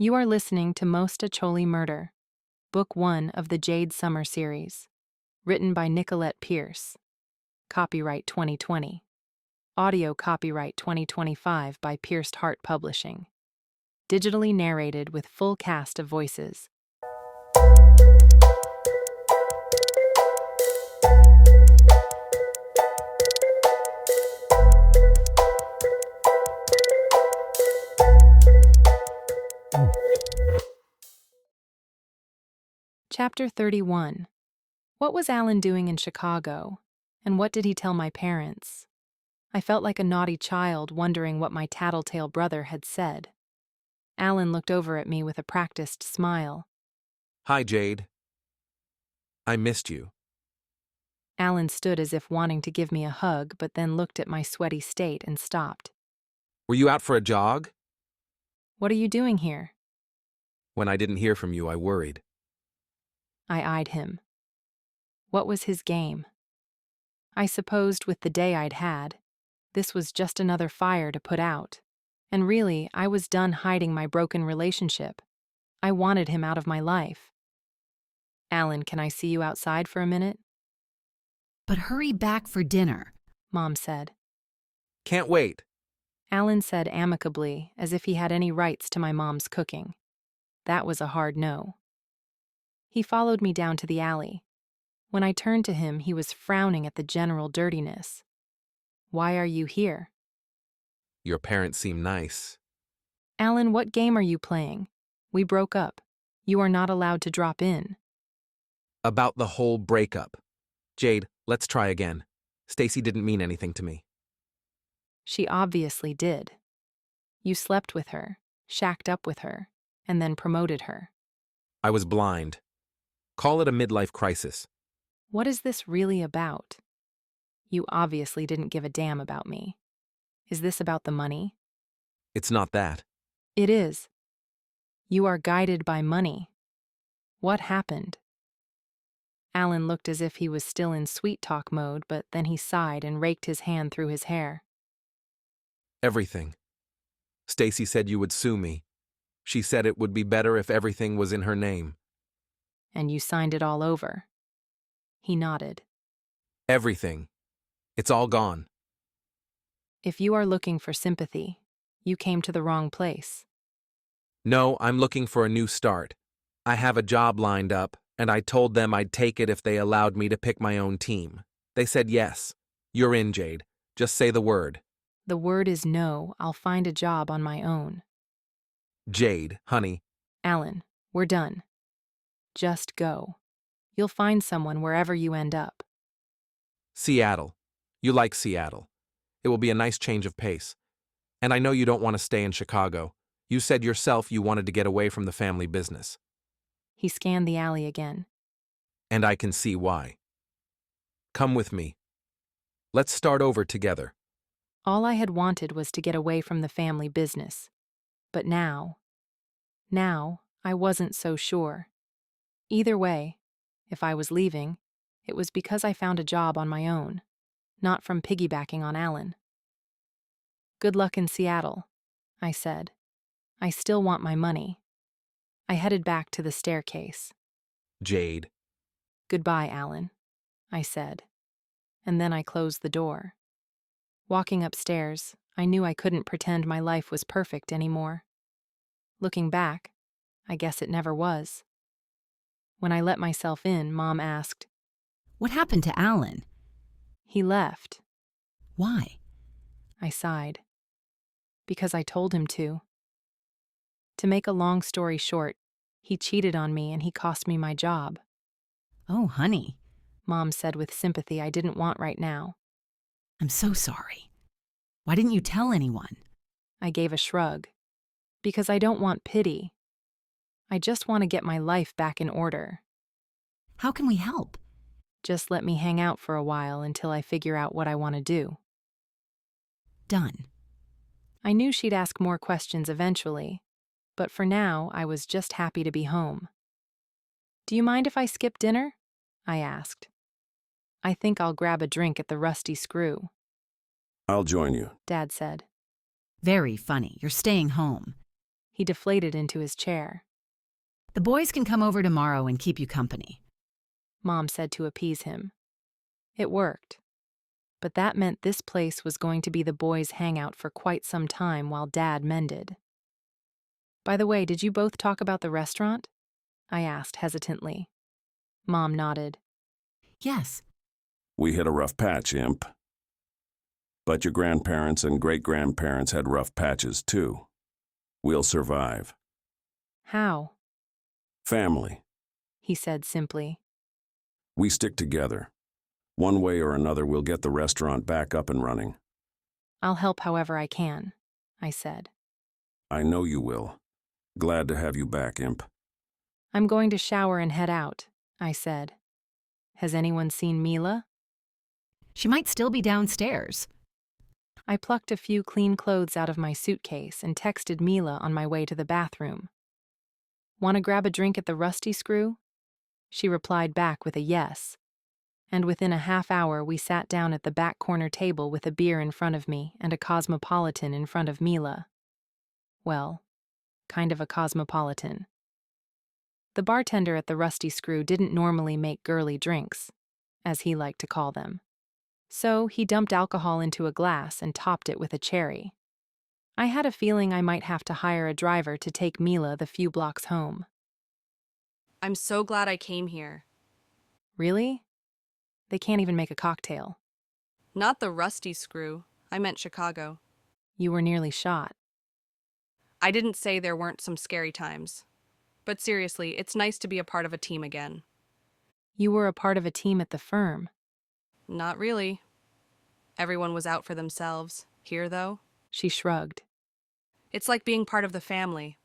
You are listening to Mostaccioli Murder, Book 1 of the Jade Sommer series. Written by Nicolette Pierce. Copyright 2020. Audio copyright 2025 by Pierced Heart Publishing. Digitally narrated with full cast of voices. Chapter 31. What was Alan doing in Chicago? And what did he tell my parents? I felt like a naughty child wondering what my tattletale brother had said. Alan looked over at me with a practiced smile. Hi, Jade. I missed you. Alan stood as if wanting to give me a hug, but then looked at my sweaty state and stopped. Were you out for a jog? What are you doing here? When I didn't hear from you, I worried. I eyed him. What was his game? I supposed with the day I'd had, this was just another fire to put out. And really, I was done hiding my broken relationship. I wanted him out of my life. Alan, can I see you outside for a minute? But hurry back for dinner, Mom said. Can't wait. Alan said amicably, as if he had any rights to my mom's cooking. That was a hard no. He followed me down to the alley. When I turned to him, he was frowning at the general dirtiness. Why are you here? Your parents seem nice. Alan, what game are you playing? We broke up. You are not allowed to drop in. About the whole breakup. Jade, let's try again. Stacy didn't mean anything to me. She obviously did. You slept with her, shacked up with her, and then promoted her. I was blind. Call it a midlife crisis. What is this really about? You obviously didn't give a damn about me. Is this about the money? It's not that. It is. You are guided by money. What happened? Alan looked as if he was still in sweet talk mode, but then he sighed and raked his hand through his hair. Everything. Stacy said you would sue me. She said it would be better if everything was in her name. And you signed it all over. He nodded. Everything. It's all gone. If you are looking for sympathy, you came to the wrong place. No, I'm looking for a new start. I have a job lined up, and I told them I'd take it if they allowed me to pick my own team. They said yes. You're in, Jade. Just say the word. The word is no. I'll find a job on my own. Jade, honey. Alan, we're done. Just go. You'll find someone wherever you end up. Seattle. You like Seattle. It will be a nice change of pace. And I know you don't want to stay in Chicago. You said yourself you wanted to get away from the family business. He scanned the alley again. And I can see why. Come with me. Let's start over together. All I had wanted was to get away from the family business. But now I wasn't so sure. Either way, if I was leaving, it was because I found a job on my own, not from piggybacking on Alan. Good luck in Seattle, I said. I still want my money. I headed back to the staircase. Jade. Goodbye, Alan, I said. And then I closed the door. Walking upstairs, I knew I couldn't pretend my life was perfect anymore. Looking back, I guess it never was. When I let myself in, Mom asked, what happened to Alan? He left. Why? I sighed. Because I told him to. To make a long story short, he cheated on me and he cost me my job. Oh, honey. Mom said with sympathy I didn't want right now. I'm so sorry. Why didn't you tell anyone? I gave a shrug. Because I don't want pity. I just want to get my life back in order. How can we help? Just let me hang out for a while until I figure out what I want to do. Done. I knew she'd ask more questions eventually, but for now I was just happy to be home. Do you mind if I skip dinner? I asked. I think I'll grab a drink at the Rusty Screw. I'll join you. Dad said. Very funny. You're staying home. He deflated into his chair. The boys can come over tomorrow and keep you company. Mom said to appease him. It worked. But that meant this place was going to be the boys' hangout for quite some time while Dad mended. By the way, did you both talk about the restaurant? I asked hesitantly. Mom nodded. Yes. We hit a rough patch, Imp. But your grandparents and great-grandparents had rough patches, too. We'll survive. How? Family. He said simply. We stick together. One way or another, we'll get the restaurant back up and running. I'll help however I can, I said. I know you will. Glad to have you back, Imp. I'm going to shower and head out, I said. Has anyone seen Mila? She might still be downstairs. I plucked a few clean clothes out of my suitcase and texted Mila on my way to the bathroom. Want to grab a drink at the Rusty Screw? She replied back with a yes. And within a half hour we sat down at the back corner table with a beer in front of me and a cosmopolitan in front of Mila. Well, kind of a cosmopolitan. The bartender at the Rusty Screw didn't normally make girly drinks, as he liked to call them. So he dumped alcohol into a glass and topped it with a cherry. I had a feeling I might have to hire a driver to take Mila the few blocks home. I'm so glad I came here. Really? They can't even make a cocktail. Not the Rusty Screw. I meant Chicago. You were nearly shot. I didn't say there weren't some scary times. But seriously, it's nice to be a part of a team again. You were a part of a team at the firm. Not really. Everyone was out for themselves. Here, though, She shrugged. it's like being part of the family.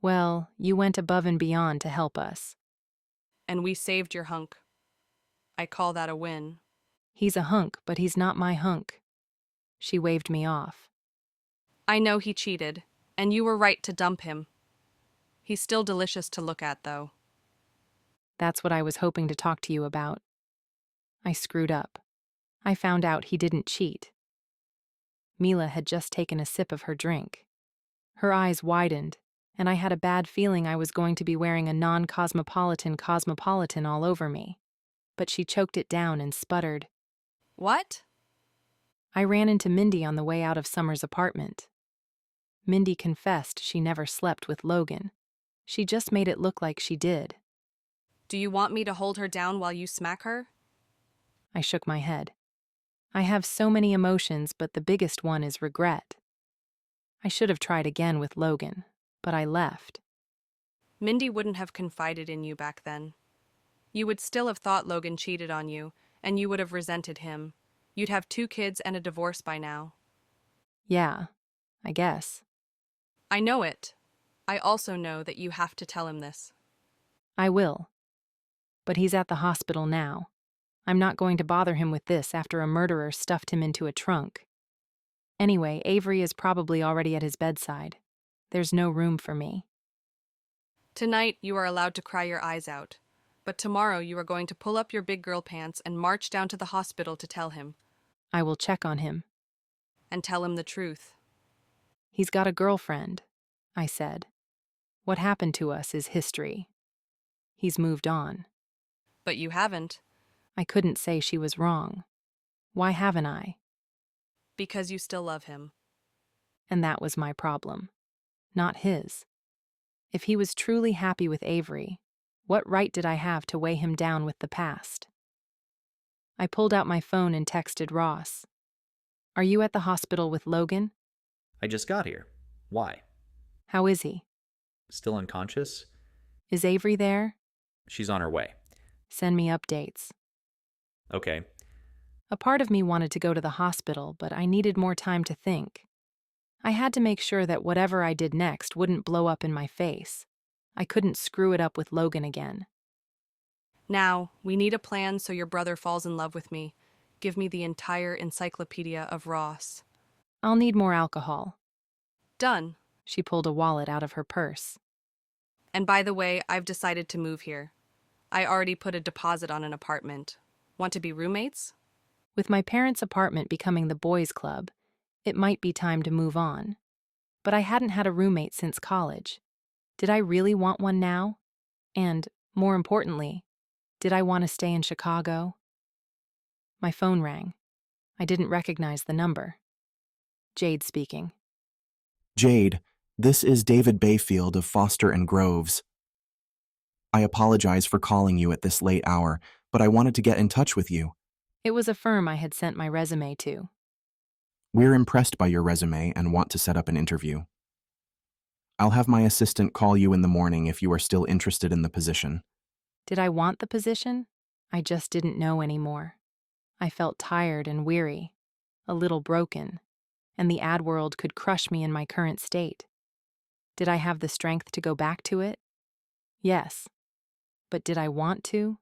Well, you went above and beyond to help us. And we saved your hunk. I call that a win. He's a hunk, but he's not my hunk. She waved me off. I know he cheated, and you were right to dump him. He's still delicious to look at, though. That's what I was hoping to talk to you about. I screwed up. I found out he didn't cheat. Mila had just taken a sip of her drink. Her eyes widened, and I had a bad feeling I was going to be wearing a non-cosmopolitan cosmopolitan all over me. But she choked it down and sputtered. What? I ran into Mindy on the way out of Sommer's apartment. Mindy confessed she never slept with Logan. She just made it look like she did. Do you want me to hold her down while you smack her? I shook my head. I have so many emotions, but the biggest one is regret. I should have tried again with Logan, but I left. Mindy wouldn't have confided in you back then. You would still have thought Logan cheated on you, and you would have resented him. You'd have 2 kids and a divorce by now. Yeah, I guess. I know it. I also know that you have to tell him this. I will. But he's at the hospital now. I'm not going to bother him with this after a murderer stuffed him into a trunk. Anyway, Avery is probably already at his bedside. There's no room for me. Tonight, you are allowed to cry your eyes out. But tomorrow you are going to pull up your big girl pants and march down to the hospital to tell him. I will check on him. And tell him the truth. He's got a girlfriend, I said. What happened to us is history. He's moved on. But you haven't. I couldn't say she was wrong. Why haven't I? Because you still love him. And that was my problem, not his. If he was truly happy with Avery, what right did I have to weigh him down with the past? I pulled out my phone and texted Ross. Are you at the hospital with Logan? I just got here. Why? How is he? Still unconscious? Is Avery there? She's on her way. Send me updates. Okay. A part of me wanted to go to the hospital, but I needed more time to think. I had to make sure that whatever I did next wouldn't blow up in my face. I couldn't screw it up with Logan again. Now, we need a plan so your brother falls in love with me. Give me the entire encyclopedia of Ross. I'll need more alcohol. Done. She pulled a wallet out of her purse. And by the way, I've decided to move here. I already put a deposit on an apartment. Want to be roommates? With my parents' apartment becoming the boys' club, it might be time to move on. But I hadn't had a roommate since college. Did I really want one now? And, more importantly, did I want to stay in Chicago? My phone rang. I didn't recognize the number. Jade speaking. Jade, this is David Bayfield of Foster and Groves. I apologize for calling you at this late hour, but I wanted to get in touch with you. It was a firm I had sent my resume to. We're impressed by your resume and want to set up an interview. I'll have my assistant call you in the morning if you are still interested in the position. Did I want the position? I just didn't know anymore. I felt tired and weary, a little broken, and the ad world could crush me in my current state. Did I have the strength to go back to it? Yes. But did I want to?